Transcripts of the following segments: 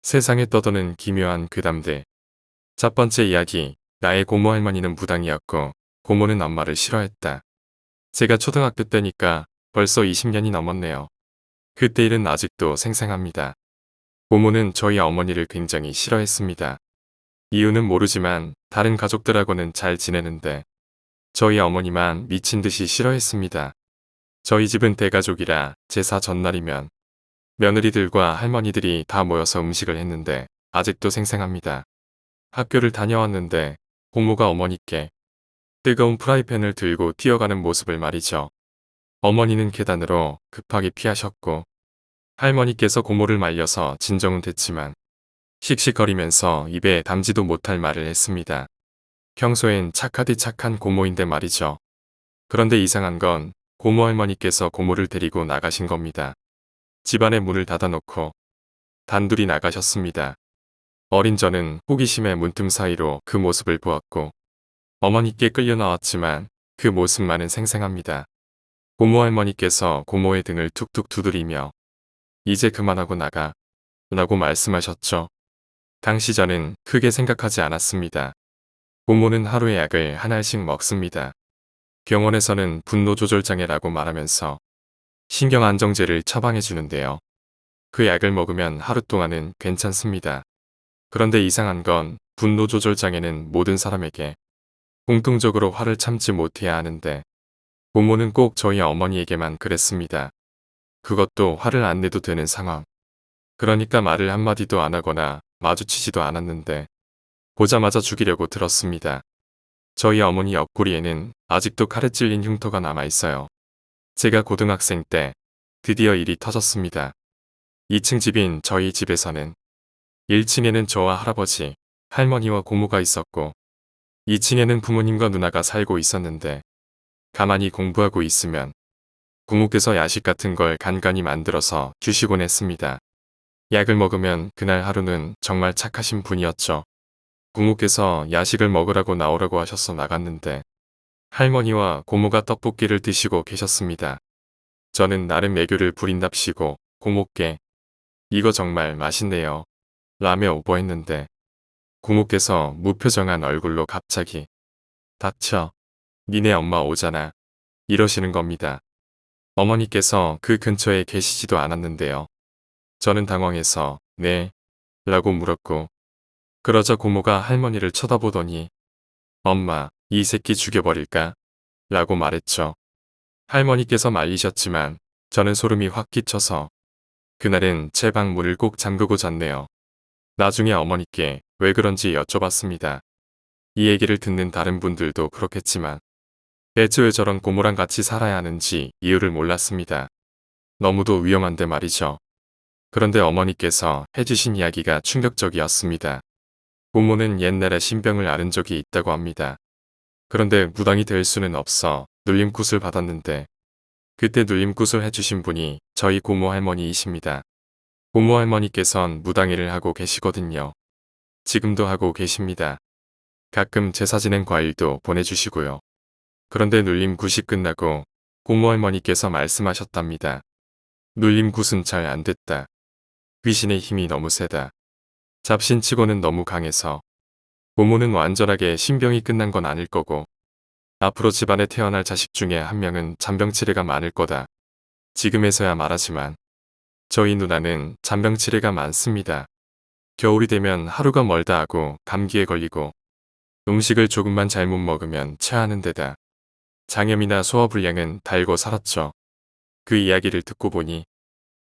세상에 떠도는 기묘한 괴담들. 첫 번째 이야기. 나의 고모 할머니는 무당이었고 고모는 엄마를 싫어했다. 제가 초등학교 때니까 벌써 20년이 넘었네요. 그때 일은 아직도 생생합니다. 고모는 저희 어머니를 굉장히 싫어했습니다. 이유는 모르지만 다른 가족들하고는 잘 지내는데 저희 어머니만 미친 듯이 싫어했습니다. 저희 집은 대가족이라 제사 전날이면 며느리들과 할머니들이 다 모여서 음식을 했는데 아직도 생생합니다. 학교를 다녀왔는데 고모가 어머니께 뜨거운 프라이팬을 들고 뛰어가는 모습을 말이죠. 어머니는 계단으로 급하게 피하셨고 할머니께서 고모를 말려서 진정은 됐지만 씩씩거리면서 입에 담지도 못할 말을 했습니다. 평소엔 착하디 착한 고모인데 말이죠. 그런데 이상한 건 고모 할머니께서 고모를 데리고 나가신 겁니다. 집안의 문을 닫아놓고 단둘이 나가셨습니다. 어린 저는 호기심에 문틈 사이로 그 모습을 보았고 어머니께 끌려 나왔지만 그 모습만은 생생합니다. 고모 할머니께서 고모의 등을 툭툭 두드리며 이제 그만하고 나가 라고 말씀하셨죠. 당시 저는 크게 생각하지 않았습니다. 고모는 하루에 약을 한 알씩 먹습니다. 병원에서는 분노조절장애라고 말하면서 신경안정제를 처방해 주는데요. 그 약을 먹으면 하루 동안은 괜찮습니다. 그런데 이상한 건 분노조절장애는 모든 사람에게 공통적으로 화를 참지 못해야 하는데 고모는 꼭 저희 어머니에게만 그랬습니다. 그것도 화를 안 내도 되는 상황. 그러니까 말을 한마디도 안 하거나 마주치지도 않았는데 보자마자 죽이려고 들었습니다. 저희 어머니 옆구리에는 아직도 칼에 찔린 흉터가 남아있어요. 제가 고등학생 때 드디어 일이 터졌습니다. 2층 집인 저희 집에서는 1층에는 저와 할아버지, 할머니와 고모가 있었고 2층에는 부모님과 누나가 살고 있었는데 가만히 공부하고 있으면 고모께서 야식 같은 걸 간간히 만들어서 주시곤 했습니다. 약을 먹으면 그날 하루는 정말 착하신 분이었죠. 고모께서 야식을 먹으라고 나오라고 하셔서 나갔는데 할머니와 고모가 떡볶이를 드시고 계셨습니다. 저는 나름 애교를 부린답시고 고모께 이거 정말 맛있네요 라며 오버했는데 고모께서 무표정한 얼굴로 갑자기 닥쳐 니네 엄마 오잖아 이러시는 겁니다. 어머니께서 그 근처에 계시지도 않았는데요. 저는 당황해서 네 라고 물었고 그러자 고모가 할머니를 쳐다보더니 엄마 이 새끼 죽여버릴까? 라고 말했죠. 할머니께서 말리셨지만 저는 소름이 확 끼쳐서 그날은 제 방 문을 꼭 잠그고 잤네요. 나중에 어머니께 왜 그런지 여쭤봤습니다. 이 얘기를 듣는 다른 분들도 그렇겠지만 대체 왜 저런 고모랑 같이 살아야 하는지 이유를 몰랐습니다. 너무도 위험한데 말이죠. 그런데 어머니께서 해주신 이야기가 충격적이었습니다. 고모는 옛날에 신병을 앓은 적이 있다고 합니다. 그런데 무당이 될 수는 없어 눌림굿을 받았는데 그때 눌림굿을 해주신 분이 저희 고모 할머니이십니다. 고모 할머니께선 무당일을 하고 계시거든요. 지금도 하고 계십니다. 가끔 제사 지낸 과일도 보내주시고요. 그런데 눌림굿이 끝나고 고모 할머니께서 말씀하셨답니다. 눌림굿은 잘 안 됐다. 귀신의 힘이 너무 세다. 잡신치고는 너무 강해서 고모는 완전하게 신병이 끝난 건 아닐 거고 앞으로 집안에 태어날 자식 중에 한 명은 잔병치레가 많을 거다. 지금에서야 말하지만 저희 누나는 잔병치레가 많습니다. 겨울이 되면 하루가 멀다 하고 감기에 걸리고 음식을 조금만 잘못 먹으면 체하는 데다 장염이나 소화불량은 달고 살았죠. 그 이야기를 듣고 보니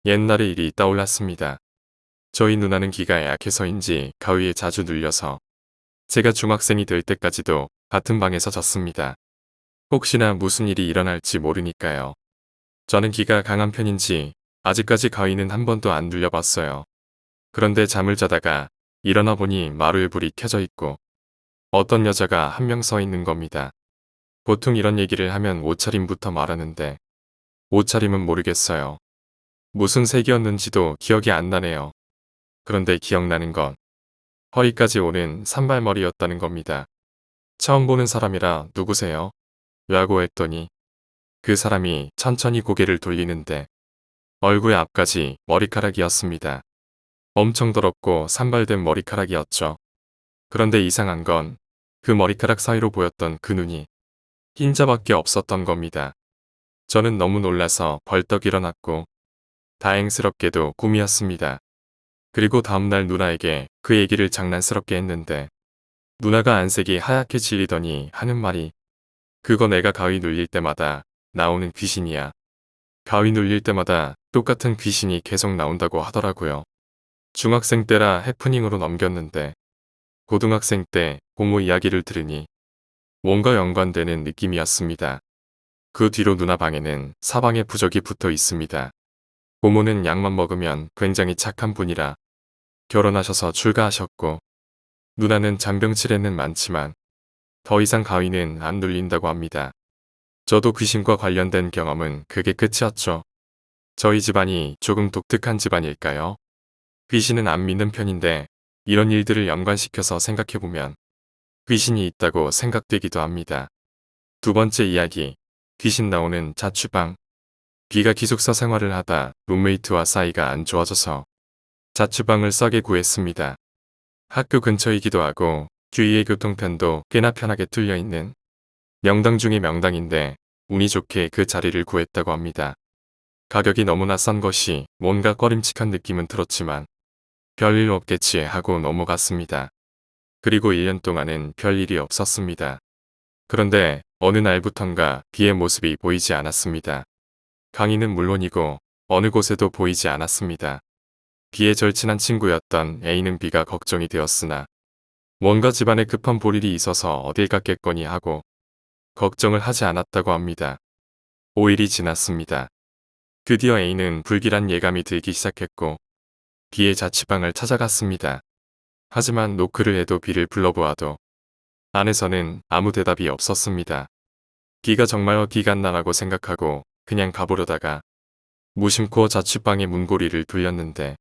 옛날의 일이 떠올랐습니다. 저희 누나는 기가 약해서인지 가위에 자주 눌려서 제가 중학생이 될 때까지도 같은 방에서 잤습니다. 혹시나 무슨 일이 일어날지 모르니까요. 저는 기가 강한 편인지 아직까지 가위는 한 번도 안 눌려봤어요. 그런데 잠을 자다가 일어나 보니 마루에 불이 켜져 있고 어떤 여자가 한 명 서 있는 겁니다. 보통 이런 얘기를 하면 옷차림부터 말하는데 옷차림은 모르겠어요. 무슨 색이었는지도 기억이 안 나네요. 그런데 기억나는 건 허리까지 오는 산발머리였다는 겁니다. 처음 보는 사람이라 누구세요? 라고 했더니 그 사람이 천천히 고개를 돌리는데 얼굴 앞까지 머리카락이었습니다. 엄청 더럽고 산발된 머리카락이었죠. 그런데 이상한 건 그 머리카락 사이로 보였던 그 눈이 흰자밖에 없었던 겁니다. 저는 너무 놀라서 벌떡 일어났고 다행스럽게도 꿈이었습니다. 그리고 다음날 누나에게 그 얘기를 장난스럽게 했는데 누나가 안색이 하얗게 질리더니 하는 말이 그거 내가 가위 눌릴 때마다 나오는 귀신이야. 가위 눌릴 때마다 똑같은 귀신이 계속 나온다고 하더라고요. 중학생 때라 해프닝으로 넘겼는데 고등학생 때 고모 이야기를 들으니 뭔가 연관되는 느낌이었습니다. 그 뒤로 누나 방에는 사방에 부적이 붙어 있습니다. 고모는 약만 먹으면 굉장히 착한 분이라 결혼하셔서 출가하셨고 누나는 잔병치레는 많지만 더 이상 가위는 안 눌린다고 합니다. 저도 귀신과 관련된 경험은 그게 끝이었죠. 저희 집안이 조금 독특한 집안일까요? 귀신은 안 믿는 편인데 이런 일들을 연관시켜서 생각해보면 귀신이 있다고 생각되기도 합니다. 두 번째 이야기, 귀신 나오는 자취방. 비가 기숙사 생활을 하다 룸메이트와 사이가 안 좋아져서 자취방을 싸게 구했습니다. 학교 근처이기도 하고 주위의 교통편도 꽤나 편하게 뚫려있는 명당 중의 명당인데 운이 좋게 그 자리를 구했다고 합니다. 가격이 너무나 싼 것이 뭔가 꺼림칙한 느낌은 들었지만 별일 없겠지 하고 넘어갔습니다. 그리고 1년 동안은 별일이 없었습니다. 그런데 어느 날부턴가 비의 모습이 보이지 않았습니다. 강의는 물론이고 어느 곳에도 보이지 않았습니다. 비에 절친한 친구였던 A는 비가 걱정이 되었으나 뭔가 집안에 급한 볼일이 있어서 어딜 갔겠거니 하고 걱정을 하지 않았다고 합니다. 5일이 지났습니다. 드디어 A는 불길한 예감이 들기 시작했고 B의 자취방을 찾아갔습니다. 하지만 노크를 해도 B를 불러보아도 안에서는 아무 대답이 없었습니다. B가 정말 어디 갔나라고 생각하고 그냥 가보려다가 무심코 자취방의 문고리를 돌렸는데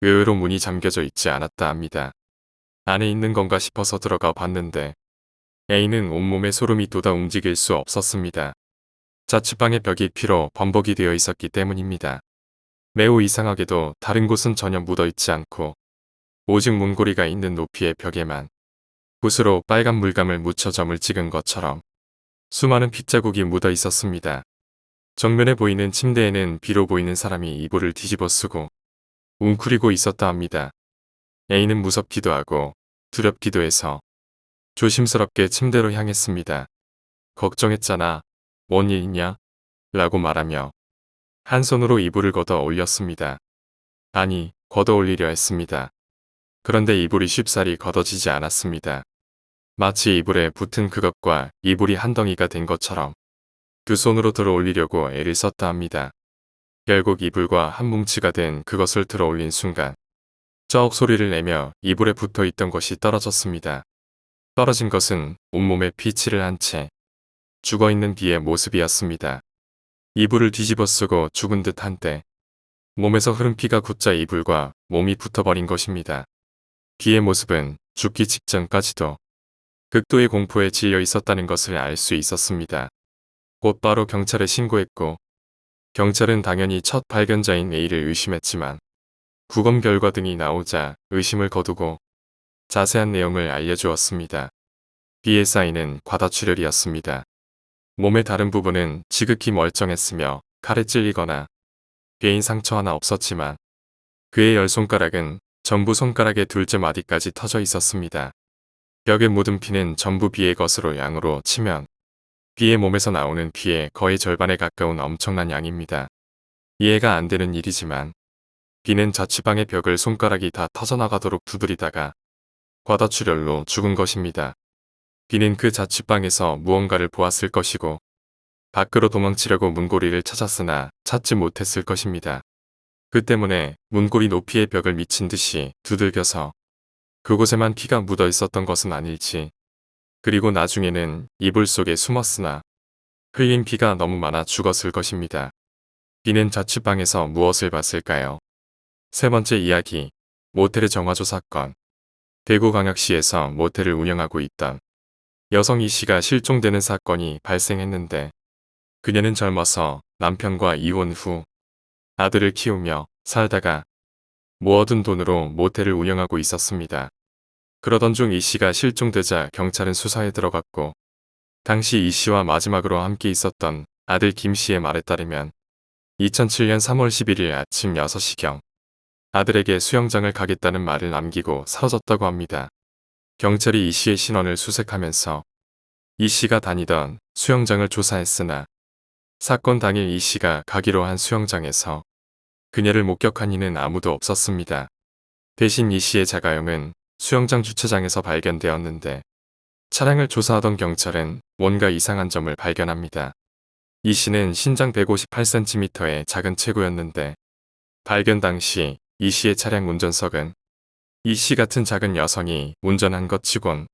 의외로 문이 잠겨져 있지 않았다 합니다. 안에 있는 건가 싶어서 들어가 봤는데 A는 온몸에 소름이 돋아 움직일 수 없었습니다. 자취방의 벽이 피로 범벅이 되어 있었기 때문입니다. 매우 이상하게도 다른 곳은 전혀 묻어있지 않고 오직 문고리가 있는 높이의 벽에만 붓으로 빨간 물감을 묻혀 점을 찍은 것처럼 수많은 핏자국이 묻어 있었습니다. 정면에 보이는 침대에는 비로 보이는 사람이 이불을 뒤집어 쓰고 웅크리고 있었다 합니다. A는 무섭기도 하고 두렵기도 해서 조심스럽게 침대로 향했습니다. 걱정했잖아. 뭔 일 있냐? 라고 말하며 한 손으로 이불을 걷어 올렸습니다. 아니, 걷어 올리려 했습니다. 그런데 이불이 쉽사리 걷어지지 않았습니다. 마치 이불에 붙은 그것과 이불이 한 덩이가 된 것처럼 두 손으로 들어 올리려고 애를 썼다 합니다. 결국 이불과 한 뭉치가 된 그것을 들어 올린 순간 쩍 소리를 내며 이불에 붙어 있던 것이 떨어졌습니다. 떨어진 것은 온몸에 피칠을 한 채 죽어있는 비의 모습이었습니다. 이불을 뒤집어 쓰고 죽은 듯 한때 몸에서 흐른 피가 곧자 이불과 몸이 붙어버린 것입니다. 비의 모습은 죽기 직전까지도 극도의 공포에 질려 있었다는 것을 알 수 있었습니다. 곧바로 경찰에 신고했고 경찰은 당연히 첫 발견자인 A를 의심했지만 부검 결과 등이 나오자 의심을 거두고 자세한 내용을 알려주었습니다. B의 사인은 과다출혈이었습니다. 몸의 다른 부분은 지극히 멀쩡했으며 칼에 찔리거나 개인 상처 하나 없었지만 그의 열 손가락은 전부 손가락의 둘째 마디까지 터져 있었습니다. 벽에 묻은 피는 전부 B의 것으로 양으로 치면 B의 몸에서 나오는 피의 거의 절반에 가까운 엄청난 양입니다. 이해가 안 되는 일이지만 B는 자취방의 벽을 손가락이 다 터져나가도록 두드리다가 과다출혈로 죽은 것입니다. B는 그 자취방에서 무언가를 보았을 것이고 밖으로 도망치려고 문고리를 찾았으나 찾지 못했을 것입니다. 그 때문에 문고리 높이의 벽을 미친 듯이 두들겨서 그곳에만 피가 묻어 있었던 것은 아닐지, 그리고 나중에는 이불 속에 숨었으나 흘린 피가 너무 많아 죽었을 것입니다. B는 자취방에서 무엇을 봤을까요? 세 번째 이야기, 모텔의 정화조 사건. 대구광역시에서 모텔을 운영하고 있던 여성 E씨가 실종되는 사건이 발생했는데 그녀는 젊어서 남편과 이혼 후 아들을 키우며 살다가 모아둔 돈으로 모텔을 운영하고 있었습니다. 그러던 중 이 씨가 실종되자 경찰은 수사에 들어갔고 당시 이 씨와 마지막으로 함께 있었던 아들 김 씨의 말에 따르면 2007년 3월 11일 아침 6시경 아들에게 수영장을 가겠다는 말을 남기고 사라졌다고 합니다. 경찰이 이 씨의 신원을 수색하면서 이 씨가 다니던 수영장을 조사했으나 사건 당일 이 씨가 가기로 한 수영장에서 그녀를 목격한 이는 아무도 없었습니다. 대신 이 씨의 자가용은 수영장 주차장에서 발견되었는데 차량을 조사하던 경찰은 뭔가 이상한 점을 발견합니다. 이 씨는 신장 158cm의 작은 체구였는데 발견 당시 이 씨의 차량 운전석은 이 씨 같은 작은 여성이 운전한 것 치곤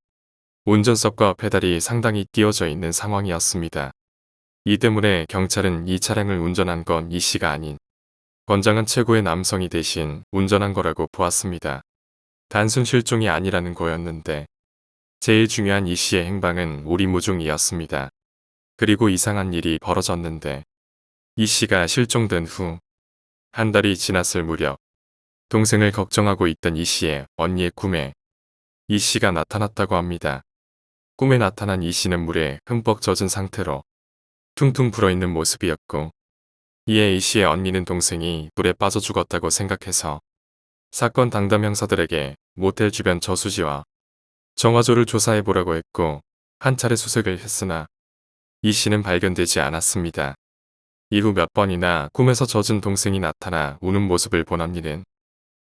운전석과 페달이 상당히 띄워져 있는 상황이었습니다. 이 때문에 경찰은 이 차량을 운전한 건 이 씨가 아닌 건장한 체구의 남성이 대신 운전한 거라고 보았습니다. 단순 실종이 아니라는 거였는데 제일 중요한 이 씨의 행방은 오리무중이었습니다. 그리고 이상한 일이 벌어졌는데 이 씨가 실종된 후 한 달이 지났을 무렵 동생을 걱정하고 있던 이 씨의 언니의 꿈에 이 씨가 나타났다고 합니다. 꿈에 나타난 이 씨는 물에 흠뻑 젖은 상태로 퉁퉁 불어있는 모습이었고 이에 이 씨의 언니는 동생이 물에 빠져 죽었다고 생각해서 사건 당담 형사들에게 모텔 주변 저수지와 정화조를 조사해보라고 했고 한 차례 수색을 했으나 이 씨는 발견되지 않았습니다. 이후 몇 번이나 꿈에서 젖은 동생이 나타나 우는 모습을 본 언니는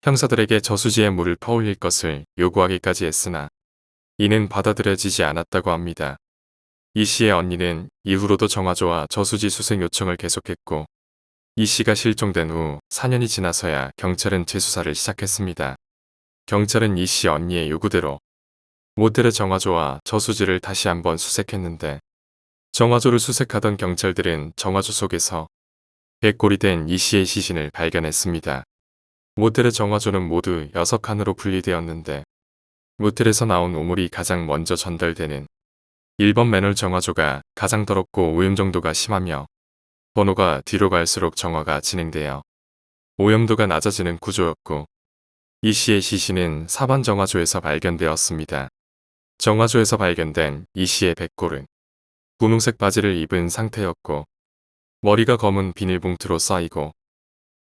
형사들에게 저수지에 물을 퍼올릴 것을 요구하기까지 했으나 이는 받아들여지지 않았다고 합니다. 이 씨의 언니는 이후로도 정화조와 저수지 수색 요청을 계속했고 이 씨가 실종된 후 4년이 지나서야 경찰은 재수사를 시작했습니다. 경찰은 이 씨 언니의 요구대로 모텔의 정화조와 저수지를 다시 한번 수색했는데 정화조를 수색하던 경찰들은 정화조 속에서 백골이 된 이 씨의 시신을 발견했습니다. 모텔의 정화조는 모두 6칸으로 분리되었는데 모텔에서 나온 오물이 가장 먼저 전달되는 1번 맨홀 정화조가 가장 더럽고 오염 정도가 심하며 번호가 뒤로 갈수록 정화가 진행되어 오염도가 낮아지는 구조였고 이 씨의 시신은 4번 정화조에서 발견되었습니다. 정화조에서 발견된 이 씨의 백골은 분홍색 바지를 입은 상태였고 머리가 검은 비닐봉투로 쌓이고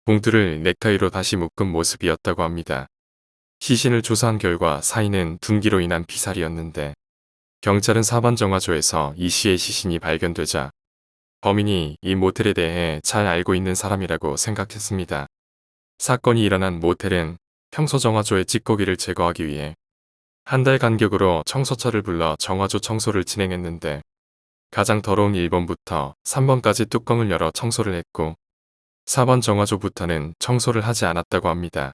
봉투를 넥타이로 다시 묶은 모습이었다고 합니다. 시신을 조사한 결과 사인은 둔기로 인한 피살이었는데 경찰은 4번 정화조에서 이 씨의 시신이 발견되자 범인이 이 모텔에 대해 잘 알고 있는 사람이라고 생각했습니다. 사건이 일어난 모텔은 평소 정화조의 찌꺼기를 제거하기 위해 한 달 간격으로 청소차를 불러 정화조 청소를 진행했는데 가장 더러운 1번부터 3번까지 뚜껑을 열어 청소를 했고 4번 정화조부터는 청소를 하지 않았다고 합니다.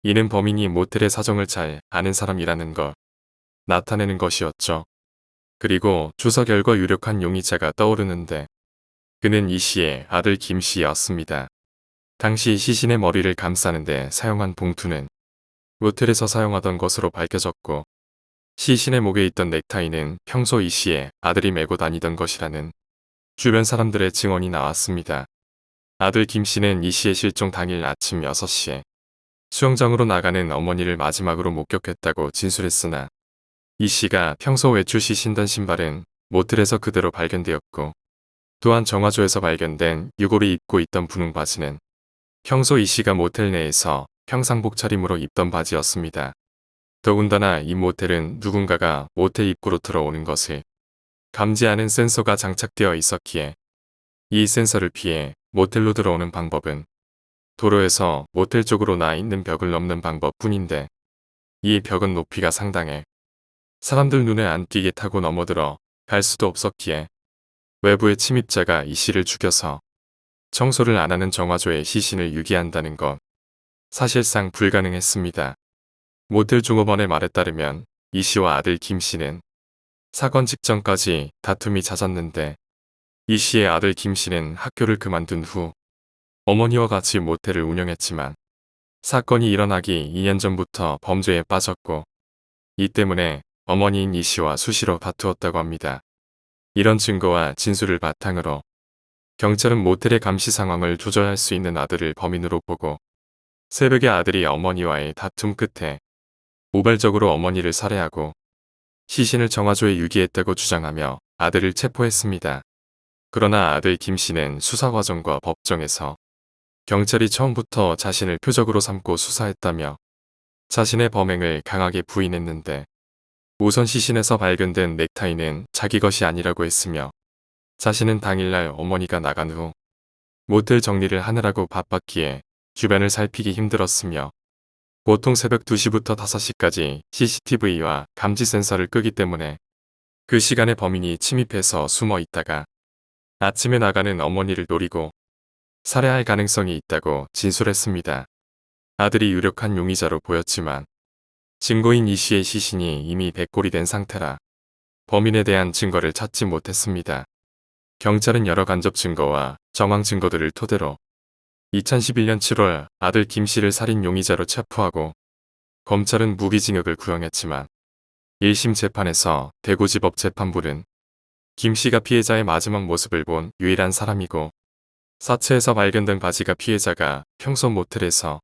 이는 범인이 모텔의 사정을 잘 아는 사람이라는 걸 나타내는 것이었죠. 그리고 조사 결과 유력한 용의자가 떠오르는데 그는 이 씨의 아들 김 씨였습니다. 당시 시신의 머리를 감싸는데 사용한 봉투는 모텔에서 사용하던 것으로 밝혀졌고 시신의 목에 있던 넥타이는 평소 이 씨의 아들이 메고 다니던 것이라는 주변 사람들의 증언이 나왔습니다. 아들 김 씨는 이 씨의 실종 당일 아침 6시에 수영장으로 나가는 어머니를 마지막으로 목격했다고 진술했으나 이 씨가 평소 외출 시 신던 신발은 모텔에서 그대로 발견되었고 또한 정화조에서 발견된 유골이 입고 있던 분홍 바지는 평소 이 씨가 모텔 내에서 평상복 차림으로 입던 바지였습니다. 더군다나 이 모텔은 누군가가 모텔 입구로 들어오는 것을 감지하는 센서가 장착되어 있었기에 이 센서를 피해 모텔로 들어오는 방법은 도로에서 모텔 쪽으로 나 있는 벽을 넘는 방법뿐인데 이 벽은 높이가 상당해 사람들 눈에 안 띄게 타고 넘어들어 갈 수도 없었기에 외부의 침입자가 이 씨를 죽여서 청소를 안 하는 정화조의 시신을 유기한다는 건 사실상 불가능했습니다. 모텔 종업원의 말에 따르면 이 씨와 아들 김 씨는 사건 직전까지 다툼이 잦았는데 이 씨의 아들 김 씨는 학교를 그만둔 후 어머니와 같이 모텔을 운영했지만 사건이 일어나기 2년 전부터 범죄에 빠졌고 이 때문에 어머니인 이 씨와 수시로 다투었다고 합니다. 이런 증거와 진술을 바탕으로 경찰은 모텔의 감시 상황을 조절할 수 있는 아들을 범인으로 보고 새벽에 아들이 어머니와의 다툼 끝에 우발적으로 어머니를 살해하고 시신을 정화조에 유기했다고 주장하며 아들을 체포했습니다. 그러나 아들 김 씨는 수사 과정과 법정에서 경찰이 처음부터 자신을 표적으로 삼고 수사했다며 자신의 범행을 강하게 부인했는데 우선 시신에서 발견된 넥타이는 자기 것이 아니라고 했으며 자신은 당일날 어머니가 나간 후 모텔 정리를 하느라고 바빴기에 주변을 살피기 힘들었으며 보통 새벽 2시부터 5시까지 CCTV와 감지 센서를 끄기 때문에 그 시간에 범인이 침입해서 숨어 있다가 아침에 나가는 어머니를 노리고 살해할 가능성이 있다고 진술했습니다. 아들이 유력한 용의자로 보였지만 증거인 이 씨의 시신이 이미 백골이 된 상태라 범인에 대한 증거를 찾지 못했습니다. 경찰은 여러 간접 증거와 정황 증거들을 토대로 2011년 7월 아들 김 씨를 살인 용의자로 체포하고 검찰은 무기징역을 구형했지만 1심 재판에서 대구지법 재판부는 김 씨가 피해자의 마지막 모습을 본 유일한 사람이고 사체에서 발견된 바지가 피해자가 평소 모텔에서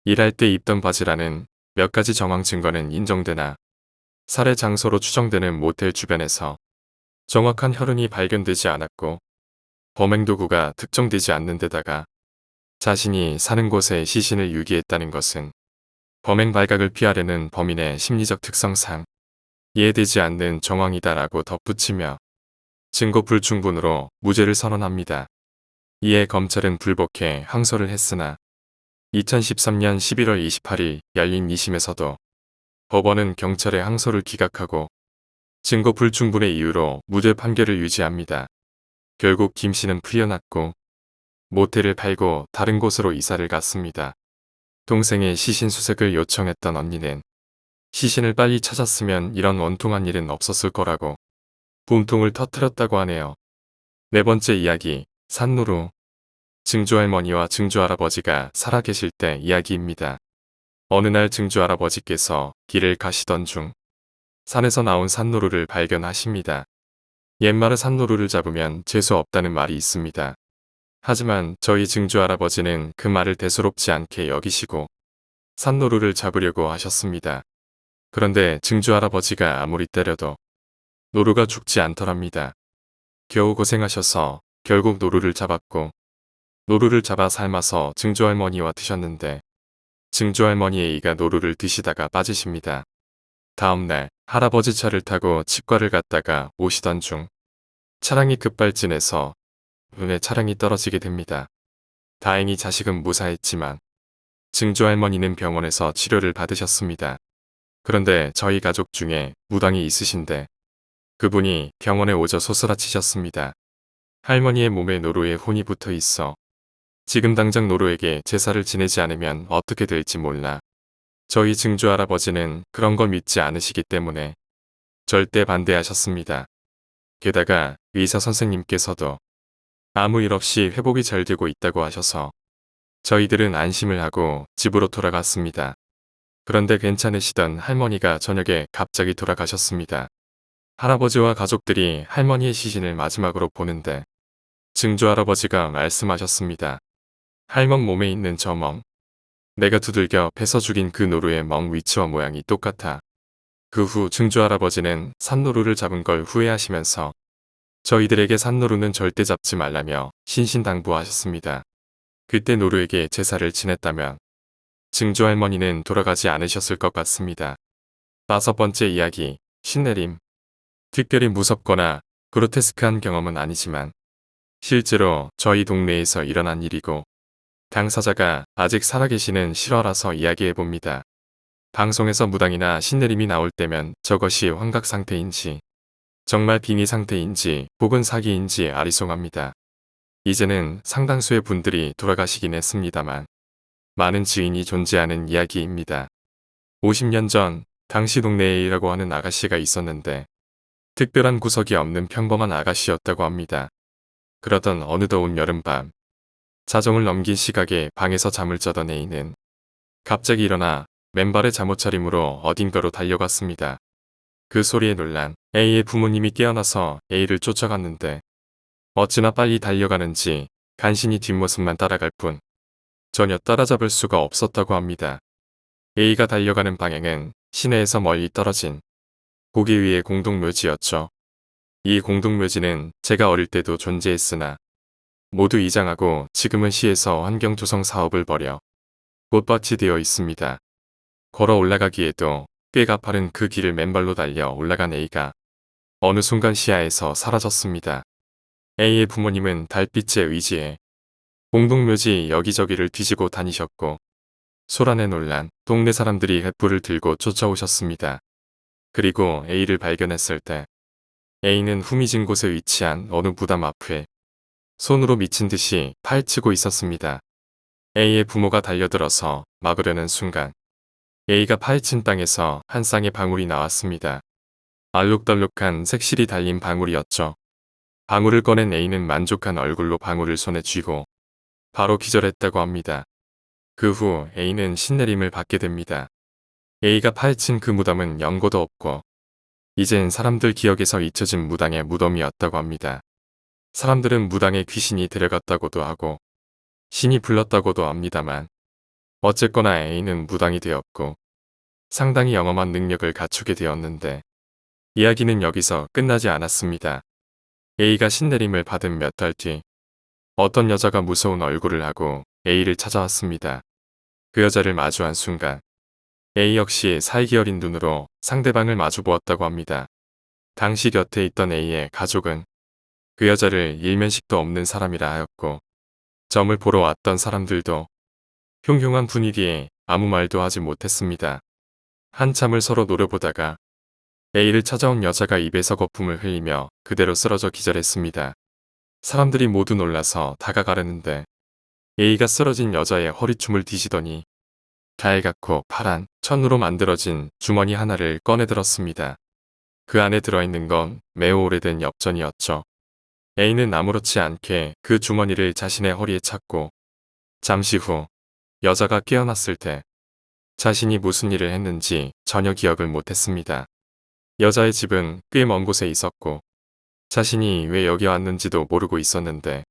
일할 때 입던 바지라는 몇 가지 정황 증거는 인정되나 살해 장소로 추정되는 모텔 주변에서 정확한 혈흔이 발견되지 않았고 범행 도구가 특정되지 않는 데다가 자신이 사는 곳에 시신을 유기했다는 것은 범행 발각을 피하려는 범인의 심리적 특성상 이해되지 않는 정황이다라고 덧붙이며 증거 불충분으로 무죄를 선언합니다. 이에 검찰은 불복해 항소를 했으나 2013년 11월 28일 열린 2심에서도 법원은 경찰의 항소를 기각하고 증거 불충분의 이유로 무죄 판결을 유지합니다. 결국 김 씨는 풀려났고 모텔을 팔고 다른 곳으로 이사를 갔습니다. 동생의 시신 수색을 요청했던 언니는 시신을 빨리 찾았으면 이런 원통한 일은 없었을 거라고 분통을 터뜨렸다고 하네요. 네 번째 이야기, 산노루. 증조할머니와 증조할아버지가 살아계실 때 이야기입니다. 어느 날 증조할아버지께서 길을 가시던 중 산에서 나온 산노루를 발견하십니다. 옛말에 산노루를 잡으면 재수 없다는 말이 있습니다. 하지만 저희 증조할아버지는 그 말을 대수롭지 않게 여기시고 산노루를 잡으려고 하셨습니다. 그런데 증조할아버지가 아무리 때려도 노루가 죽지 않더랍니다. 겨우 고생하셔서 결국 노루를 잡았고 노루를 잡아 삶아서 증조할머니와 드셨는데 증조할머니의 이가 노루를 드시다가 빠지십니다. 다음날 할아버지 차를 타고 치과를 갔다가 오시던 중 차량이 급발진해서 눈에 차량이 떨어지게 됩니다. 다행히 자식은 무사했지만 증조할머니는 병원에서 치료를 받으셨습니다. 그런데 저희 가족 중에 무당이 있으신데 그분이 병원에 오져 소스라치셨습니다. 할머니의 몸에 노루의 혼이 붙어 있어 지금 당장 노루에게 제사를 지내지 않으면 어떻게 될지 몰라. 저희 증조할아버지는 그런 거 믿지 않으시기 때문에 절대 반대하셨습니다. 게다가 의사 선생님께서도 아무 일 없이 회복이 잘 되고 있다고 하셔서 저희들은 안심을 하고 집으로 돌아갔습니다. 그런데 괜찮으시던 할머니가 저녁에 갑자기 돌아가셨습니다. 할아버지와 가족들이 할머니의 시신을 마지막으로 보는데 증조할아버지가 말씀하셨습니다. 할멈 몸에 있는 저 멍. 내가 두들겨 베서 죽인 그 노루의 멍 위치와 모양이 똑같아. 그 후 증조할아버지는 산노루를 잡은 걸 후회하시면서 저희들에게 산노루는 절대 잡지 말라며 신신당부하셨습니다. 그때 노루에게 제사를 지냈다면 증조할머니는 돌아가지 않으셨을 것 같습니다. 5번째 이야기, 신내림. 특별히 무섭거나 그로테스크한 경험은 아니지만 실제로 저희 동네에서 일어난 일이고 당사자가 아직 살아계시는 실화라서 이야기해봅니다. 방송에서 무당이나 신내림이 나올 때면 저것이 환각 상태인지 정말 빙의 상태인지 혹은 사기인지 아리송합니다. 이제는 상당수의 분들이 돌아가시긴 했습니다만 많은 지인이 존재하는 이야기입니다. 50년 전 당시 동네에 이라고 하는 아가씨가 있었는데 특별한 구석이 없는 평범한 아가씨였다고 합니다. 그러던 어느 더운 여름밤 자정을 넘긴 시각에 방에서 잠을 자던 A는 갑자기 일어나 맨발의 잠옷차림으로 어딘가로 달려갔습니다. 그 소리에 놀란 A의 부모님이 깨어나서 A를 쫓아갔는데 어찌나 빨리 달려가는지 간신히 뒷모습만 따라갈 뿐 전혀 따라잡을 수가 없었다고 합니다. A가 달려가는 방향은 시내에서 멀리 떨어진 고기 위의 공동묘지였죠. 이 공동묘지는 제가 어릴 때도 존재했으나 모두 이장하고 지금은 시에서 환경조성 사업을 벌여 꽃밭이 되어 있습니다. 걸어 올라가기에도 꽤 가파른 그 길을 맨발로 달려 올라간 A가 어느 순간 시야에서 사라졌습니다. A의 부모님은 달빛에 의지해 공동묘지 여기저기를 뒤지고 다니셨고 소란에 놀란 동네 사람들이 횃불을 들고 쫓아오셨습니다. 그리고 A를 발견했을 때 A는 후미진 곳에 위치한 어느 무덤 앞에 손으로 미친 듯이 파헤치고 있었습니다. A의 부모가 달려들어서 막으려는 순간 A가 파헤친 땅에서 한 쌍의 방울이 나왔습니다. 알록달록한 색실이 달린 방울이었죠. 방울을 꺼낸 A는 만족한 얼굴로 방울을 손에 쥐고 바로 기절했다고 합니다. 그 후 A는 신내림을 받게 됩니다. A가 파헤친 그 무덤은 연고도 없고 이젠 사람들 기억에서 잊혀진 무당의 무덤이었다고 합니다. 사람들은 무당의 귀신이 데려갔다고도 하고 신이 불렀다고도 합니다만 어쨌거나 A는 무당이 되었고 상당히 영험한 능력을 갖추게 되었는데 이야기는 여기서 끝나지 않았습니다. A가 신내림을 받은 몇 달 뒤 어떤 여자가 무서운 얼굴을 하고 A를 찾아왔습니다. 그 여자를 마주한 순간 A 역시 살기 어린 눈으로 상대방을 마주보았다고 합니다. 당시 곁에 있던 A의 가족은 그 여자를 일면식도 없는 사람이라 하였고 점을 보러 왔던 사람들도 흉흉한 분위기에 아무 말도 하지 못했습니다. 한참을 서로 노려보다가 A를 찾아온 여자가 입에서 거품을 흘리며 그대로 쓰러져 기절했습니다. 사람들이 모두 놀라서 다가가려는데 A가 쓰러진 여자의 허리춤을 뒤지더니 달갛고 파란 천으로 만들어진 주머니 하나를 꺼내들었습니다. 그 안에 들어있는 건 매우 오래된 엽전이었죠. A는 아무렇지 않게 그 주머니를 자신의 허리에 찼고 잠시 후 여자가 깨어났을 때 자신이 무슨 일을 했는지 전혀 기억을 못했습니다. 여자의 집은 꽤 먼 곳에 있었고 자신이 왜 여기 왔는지도 모르고 있었는데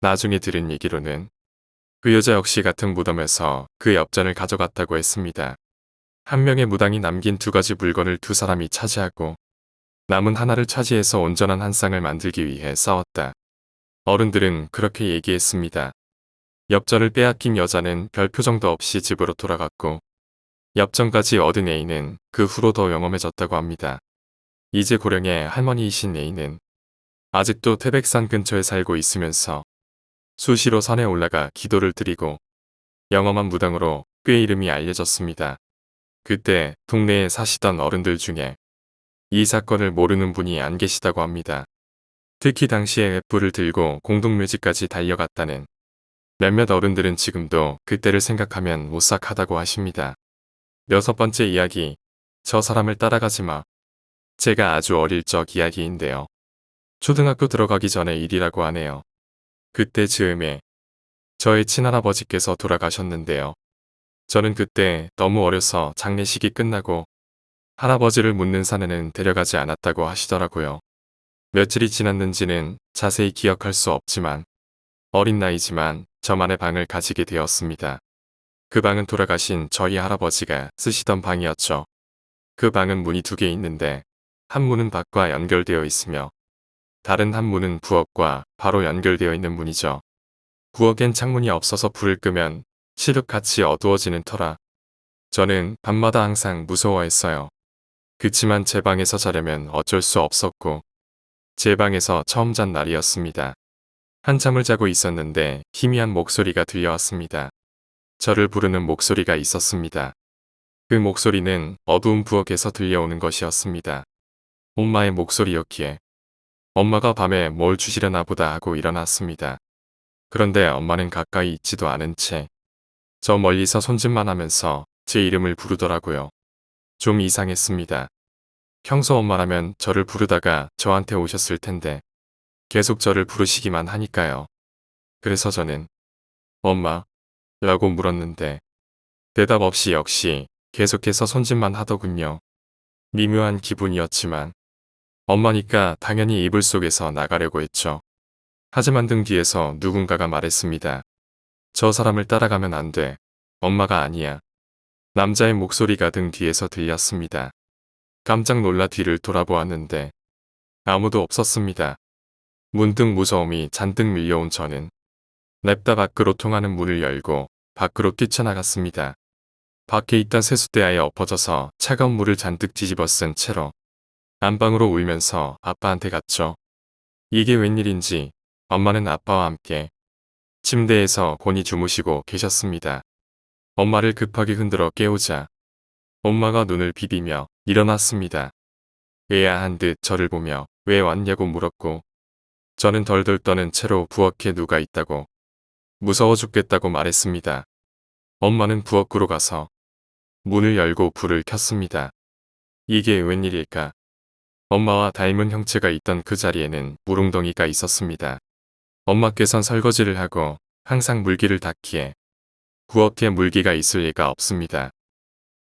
나중에 들은 얘기로는 그 여자 역시 같은 무덤에서 그 엽전을 가져갔다고 했습니다. 한 명의 무당이 남긴 두 가지 물건을 두 사람이 차지하고 남은 하나를 차지해서 온전한 한 쌍을 만들기 위해 싸웠다. 어른들은 그렇게 얘기했습니다. 엽전을 빼앗긴 여자는 별 표정도 없이 집으로 돌아갔고 엽전까지 얻은 A는 그 후로 더 영험해졌다고 합니다. 이제 고령의 할머니이신 A는 아직도 태백산 근처에 살고 있으면서 수시로 산에 올라가 기도를 드리고 영험한 무당으로 꽤 이름이 알려졌습니다. 그때 동네에 사시던 어른들 중에 이 사건을 모르는 분이 안 계시다고 합니다. 특히 당시에 횃불을 들고 공동묘지까지 달려갔다는 몇몇 어른들은 지금도 그때를 생각하면 오싹하다고 하십니다. 여섯 번째 이야기, 저 사람을 따라가지 마. 제가 아주 어릴 적 이야기인데요. 초등학교 들어가기 전에 일이라고 하네요. 그때 즈음에 저의 친할아버지께서 돌아가셨는데요. 저는 그때 너무 어려서 장례식이 끝나고 할아버지를 묻는 산에는 데려가지 않았다고 하시더라고요. 며칠이 지났는지는 자세히 기억할 수 없지만 어린 나이지만 저만의 방을 가지게 되었습니다. 그 방은 돌아가신 저희 할아버지가 쓰시던 방이었죠. 그 방은 문이 두 개 있는데 한 문은 밖과 연결되어 있으며 다른 한 문은 부엌과 바로 연결되어 있는 문이죠. 부엌엔 창문이 없어서 불을 끄면 칠흑같이 어두워지는 터라 저는 밤마다 항상 무서워했어요. 그치만 제 방에서 자려면 어쩔 수 없었고 제 방에서 처음 잔 날이었습니다. 한참을 자고 있었는데 희미한 목소리가 들려왔습니다. 저를 부르는 목소리가 있었습니다. 그 목소리는 어두운 부엌에서 들려오는 것이었습니다. 엄마의 목소리였기에 엄마가 밤에 뭘 주시려나 보다 하고 일어났습니다. 그런데 엄마는 가까이 있지도 않은 채 저 멀리서 손짓만 하면서 제 이름을 부르더라고요. 좀 이상했습니다. 평소 엄마라면 저를 부르다가 저한테 오셨을 텐데 계속 저를 부르시기만 하니까요. 그래서 저는 엄마? 라고 물었는데 대답 없이 역시 계속해서 손짓만 하더군요. 미묘한 기분이었지만 엄마니까 당연히 이불 속에서 나가려고 했죠. 하지만 등 뒤에서 누군가가 말했습니다. 저 사람을 따라가면 안 돼. 엄마가 아니야. 남자의 목소리가 등 뒤에서 들렸습니다. 깜짝 놀라 뒤를 돌아보았는데 아무도 없었습니다. 문득 무서움이 잔뜩 밀려온 저는 냅다 밖으로 통하는 문을 열고 밖으로 뛰쳐나갔습니다. 밖에 있던 세숫대야에 엎어져서 차가운 물을 잔뜩 뒤집어 쓴 채로 안방으로 울면서 아빠한테 갔죠. 이게 웬일인지 엄마는 아빠와 함께 침대에서 곤히 주무시고 계셨습니다. 엄마를 급하게 흔들어 깨우자 엄마가 눈을 비비며 일어났습니다. 의아한 듯 저를 보며 왜 왔냐고 물었고 저는 덜덜 떠는 채로 부엌에 누가 있다고 무서워 죽겠다고 말했습니다. 엄마는 부엌으로 가서 문을 열고 불을 켰습니다. 이게 웬일일까? 엄마와 닮은 형체가 있던 그 자리에는 물웅덩이가 있었습니다. 엄마께선 설거지를 하고 항상 물기를 닦기에 부엌에 물기가 있을 리가 없습니다.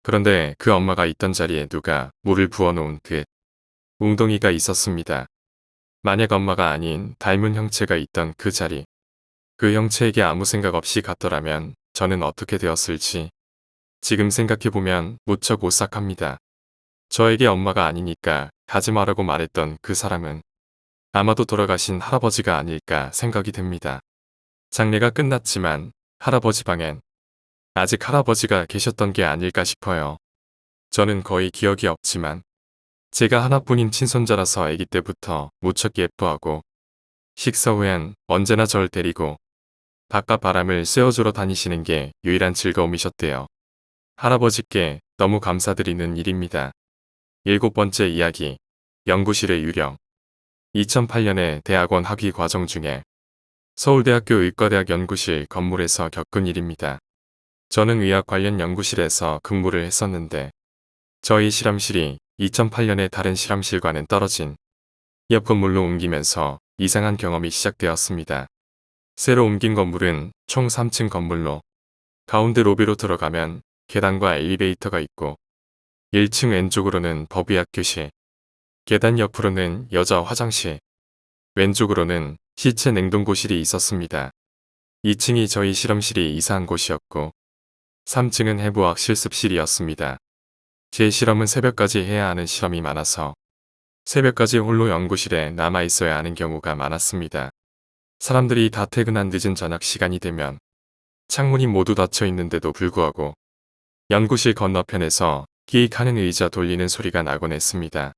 그런데 그 엄마가 있던 자리에 누가 물을 부어놓은 그 웅덩이가 있었습니다. 만약 엄마가 아닌 닮은 형체가 있던 그 자리, 그 형체에게 아무 생각 없이 갔더라면 저는 어떻게 되었을지 지금 생각해보면 무척 오싹합니다. 저에게 엄마가 아니니까 가지 마라고 말했던 그 사람은 아마도 돌아가신 할아버지가 아닐까 생각이 됩니다. 장례가 끝났지만 할아버지 방엔 아직 할아버지가 계셨던 게 아닐까 싶어요. 저는 거의 기억이 없지만 제가 하나뿐인 친손자라서 아기 때부터 무척 예뻐하고 식사 후엔 언제나 절 데리고 바깥 바람을 쐬어주러 다니시는 게 유일한 즐거움이셨대요. 할아버지께 너무 감사드리는 일입니다. 7번째 이야기, 연구실의 유령. 2008년에 대학원 학위 과정 중에 서울대학교 의과대학 연구실 건물에서 겪은 일입니다. 저는 의학 관련 연구실에서 근무를 했었는데 저희 실험실이 2008년에 다른 실험실과는 떨어진 옆 건물로 옮기면서 이상한 경험이 시작되었습니다. 새로 옮긴 건물은 총 3층 건물로 가운데 로비로 들어가면 계단과 엘리베이터가 있고 1층 왼쪽으로는 법의학교실, 계단 옆으로는 여자 화장실, 왼쪽으로는 시체 냉동고실이 있었습니다. 2층이 저희 실험실이 이사한 곳이었고 3층은 해부학 실습실이었습니다. 제 실험은 새벽까지 해야 하는 실험이 많아서 새벽까지 홀로 연구실에 남아 있어야 하는 경우가 많았습니다. 사람들이 다 퇴근한 늦은 저녁 시간이 되면 창문이 모두 닫혀 있는데도 불구하고 연구실 건너편에서 끼익하는 의자 돌리는 소리가 나곤 했습니다.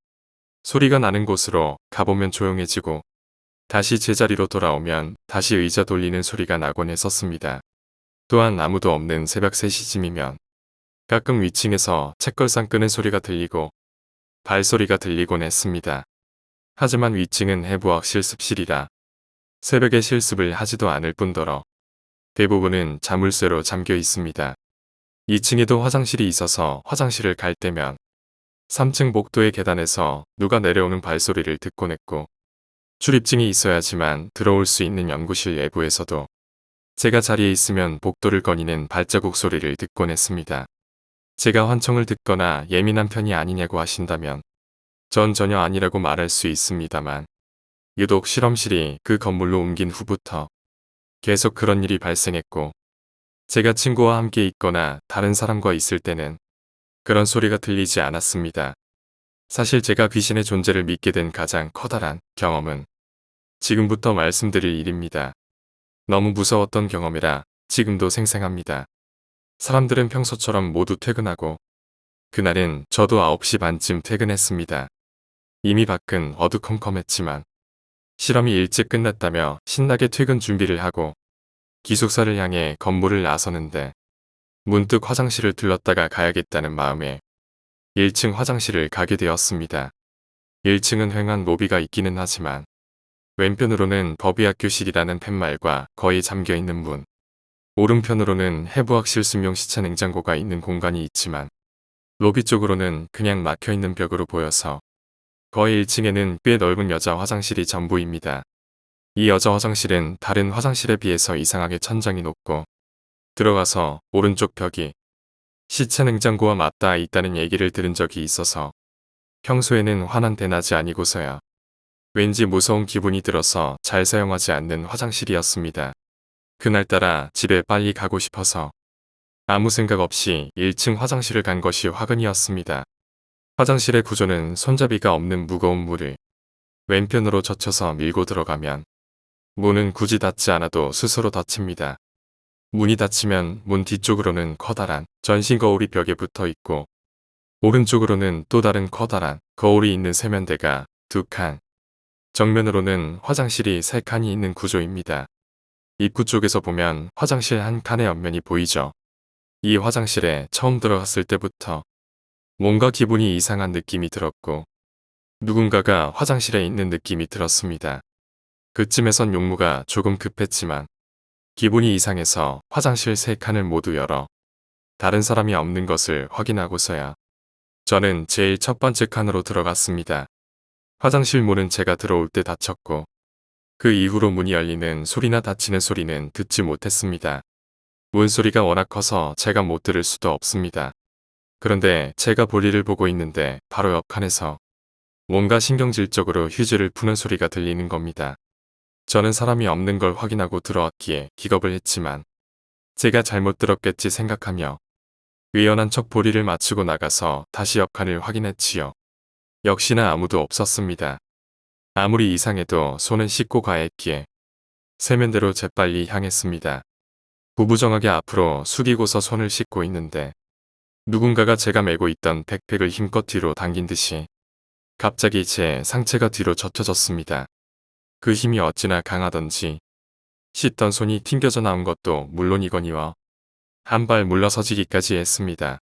소리가 나는 곳으로 가보면 조용해지고 다시 제자리로 돌아오면 다시 의자 돌리는 소리가 나곤 했었습니다. 또한 아무도 없는 새벽 3시쯤이면 가끔 위층에서 책걸상 끄는 소리가 들리고 발소리가 들리곤 했습니다. 하지만 위층은 해부학 실습실이라 새벽에 실습을 하지도 않을 뿐더러 대부분은 자물쇠로 잠겨 있습니다. 2층에도 화장실이 있어서 화장실을 갈 때면 3층 복도의 계단에서 누가 내려오는 발소리를 듣곤 했고 출입증이 있어야지만 들어올 수 있는 연구실 외부에서도 제가 자리에 있으면 복도를 거니는 발자국 소리를 듣곤 했습니다. 제가 환청을 듣거나 예민한 편이 아니냐고 하신다면 전 전혀 아니라고 말할 수 있습니다만 유독 실험실이 그 건물로 옮긴 후부터 계속 그런 일이 발생했고 제가 친구와 함께 있거나 다른 사람과 있을 때는 그런 소리가 들리지 않았습니다. 사실 제가 귀신의 존재를 믿게 된 가장 커다란 경험은 지금부터 말씀드릴 일입니다. 너무 무서웠던 경험이라 지금도 생생합니다. 사람들은 평소처럼 모두 퇴근하고 그날은 저도 9시 반쯤 퇴근했습니다. 이미 밖은 어두컴컴했지만 실험이 일찍 끝났다며 신나게 퇴근 준비를 하고 기숙사를 향해 건물을 나서는데 문득 화장실을 들렀다가 가야겠다는 마음에 1층 화장실을 가게 되었습니다. 1층은 횡한 로비가 있기는 하지만 왼편으로는 법의학교실이라는 팻말과 거의 잠겨있는 문, 오른편으로는 해부학 실습용 시체 냉장고가 있는 공간이 있지만 로비 쪽으로는 그냥 막혀있는 벽으로 보여서 거의 1층에는 꽤 넓은 여자 화장실이 전부입니다. 이 여자 화장실은 다른 화장실에 비해서 이상하게 천장이 높고 들어가서 오른쪽 벽이 시체 냉장고와 맞닿아 있다는 얘기를 들은 적이 있어서 평소에는 환한 대낮이 아니고서야 왠지 무서운 기분이 들어서 잘 사용하지 않는 화장실이었습니다. 그날따라 집에 빨리 가고 싶어서 아무 생각 없이 1층 화장실을 간 것이 화근이었습니다. 화장실의 구조는 손잡이가 없는 무거운 문을 왼편으로 젖혀서 밀고 들어가면 문은 굳이 닫지 않아도 스스로 닫힙니다. 문이 닫히면 문 뒤쪽으로는 커다란 전신 거울이 벽에 붙어 있고 오른쪽으로는 또 다른 커다란 거울이 있는 세면대가 2칸, 정면으로는 화장실이 3칸이 있는 구조입니다. 입구 쪽에서 보면 화장실 한 칸의 옆면이 보이죠. 이 화장실에 처음 들어갔을 때부터 뭔가 기분이 이상한 느낌이 들었고 누군가가 화장실에 있는 느낌이 들었습니다. 그쯤에선 용무가 조금 급했지만 기분이 이상해서 화장실 3칸을 모두 열어 다른 사람이 없는 것을 확인하고서야 저는 제일 첫 번째 칸으로 들어갔습니다. 화장실 문은 제가 들어올 때 닫혔고 그 이후로 문이 열리는 소리나 닫히는 소리는 듣지 못했습니다. 문소리가 워낙 커서 제가 못 들을 수도 없습니다. 그런데 제가 볼일을 보고 있는데 바로 옆 칸에서 뭔가 신경질적으로 휴지를 푸는 소리가 들리는 겁니다. 저는 사람이 없는 걸 확인하고 들어왔기에 기겁을 했지만 제가 잘못 들었겠지 생각하며 의연한 척 볼일을 마치고 나가서 다시 옆 칸을 확인했지요. 역시나 아무도 없었습니다. 아무리 이상해도 손은 씻고 가야 했기에 세면대로 재빨리 향했습니다. 구부정하게 앞으로 숙이고서 손을 씻고 있는데 누군가가 제가 메고 있던 백팩을 힘껏 뒤로 당긴 듯이 갑자기 제 상체가 뒤로 젖혀졌습니다. 그 힘이 어찌나 강하던지 씻던 손이 튕겨져 나온 것도 물론이거니와 한 발 물러서지기까지 했습니다.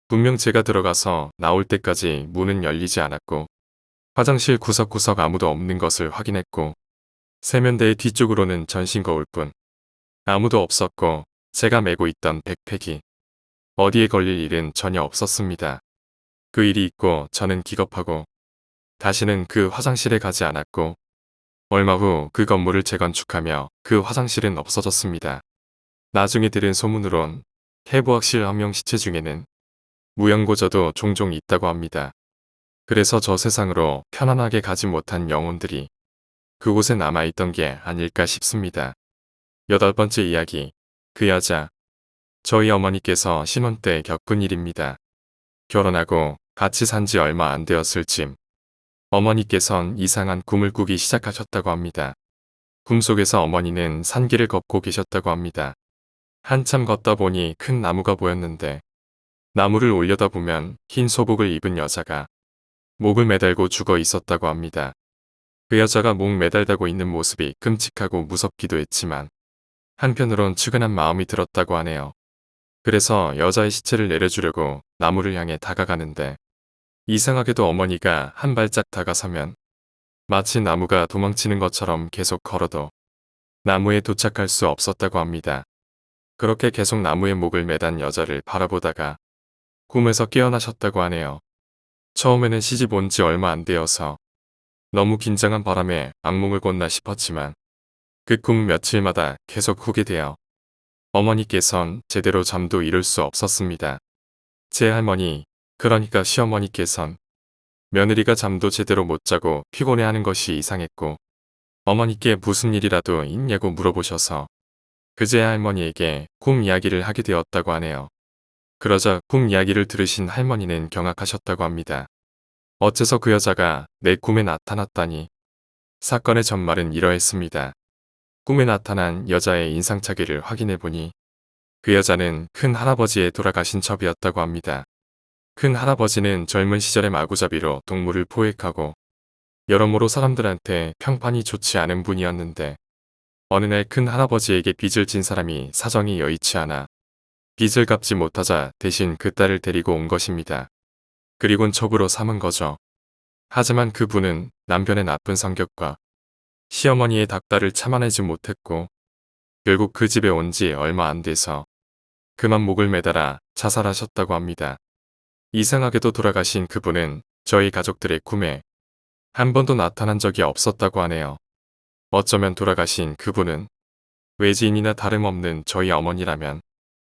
분명 제가 들어가서 나올 때까지 문은 열리지 않았고 화장실 구석구석 아무도 없는 것을 확인했고 세면대의 뒤쪽으로는 전신 거울뿐 아무도 없었고 제가 메고 있던 백팩이 어디에 걸릴 일은 전혀 없었습니다. 그 일이 있고 저는 기겁하고 다시는 그 화장실에 가지 않았고 얼마 후 그 건물을 재건축하며 그 화장실은 없어졌습니다. 나중에 들은 소문으론 해부학실 함명 시체 중에는 무연고저도 종종 있다고 합니다. 그래서 저 세상으로 편안하게 가지 못한 영혼들이 그곳에 남아있던 게 아닐까 싶습니다. 8번째 이야기. 그 여자. 저희 어머니께서 신혼 때 겪은 일입니다. 결혼하고 같이 산 지 얼마 안 되었을 즈음 어머니께선 이상한 꿈을 꾸기 시작하셨다고 합니다. 꿈속에서 어머니는 산길을 걷고 계셨다고 합니다. 한참 걷다 보니 큰 나무가 보였는데 나무를 올려다보면 흰 소복을 입은 여자가 목을 매달고 죽어 있었다고 합니다. 그 여자가 목 매달다고 있는 모습이 끔찍하고 무섭기도 했지만 한편으론 측은한 마음이 들었다고 하네요. 그래서 여자의 시체를 내려주려고 나무를 향해 다가가는데 이상하게도 어머니가 한 발짝 다가서면 마치 나무가 도망치는 것처럼 계속 걸어도 나무에 도착할 수 없었다고 합니다. 그렇게 계속 나무에 목을 매단 여자를 바라보다가 꿈에서 깨어나셨다고 하네요. 처음에는 시집 온 지 얼마 안 되어서 너무 긴장한 바람에 악몽을 꿨나 싶었지만 그 꿈 며칠마다 계속 꾸게 되어 어머니께선 제대로 잠도 이룰 수 없었습니다. 제 할머니, 그러니까 시어머니께선 며느리가 잠도 제대로 못 자고 피곤해하는 것이 이상했고 어머니께 무슨 일이라도 있냐고 물어보셔서 그제야 할머니에게 꿈 이야기를 하게 되었다고 하네요. 그러자 꿈 이야기를 들으신 할머니는 경악하셨다고 합니다. 어째서 그 여자가 내 꿈에 나타났다니. 사건의 전말은 이러했습니다. 꿈에 나타난 여자의 인상착의를 확인해보니 그 여자는 큰 할아버지의 돌아가신 첩이었다고 합니다. 큰 할아버지는 젊은 시절의 마구잡이로 동물을 포획하고 여러모로 사람들한테 평판이 좋지 않은 분이었는데 어느 날 큰 할아버지에게 빚을 진 사람이 사정이 여의치 않아 빚을 갚지 못하자 대신 그 딸을 데리고 온 것입니다. 그리곤 첩으로 삼은 거죠. 하지만 그분은 남편의 나쁜 성격과 시어머니의 닥달을 참아내지 못했고 결국 그 집에 온 지 얼마 안 돼서 그만 목을 매달아 자살하셨다고 합니다. 이상하게도 돌아가신 그분은 저희 가족들의 꿈에 한 번도 나타난 적이 없었다고 하네요. 어쩌면 돌아가신 그분은 외지인이나 다름없는 저희 어머니라면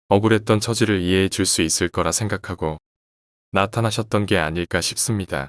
억울했던 처지를 이해해 줄 수 있을 거라 생각하고 나타나셨던 게 아닐까 싶습니다.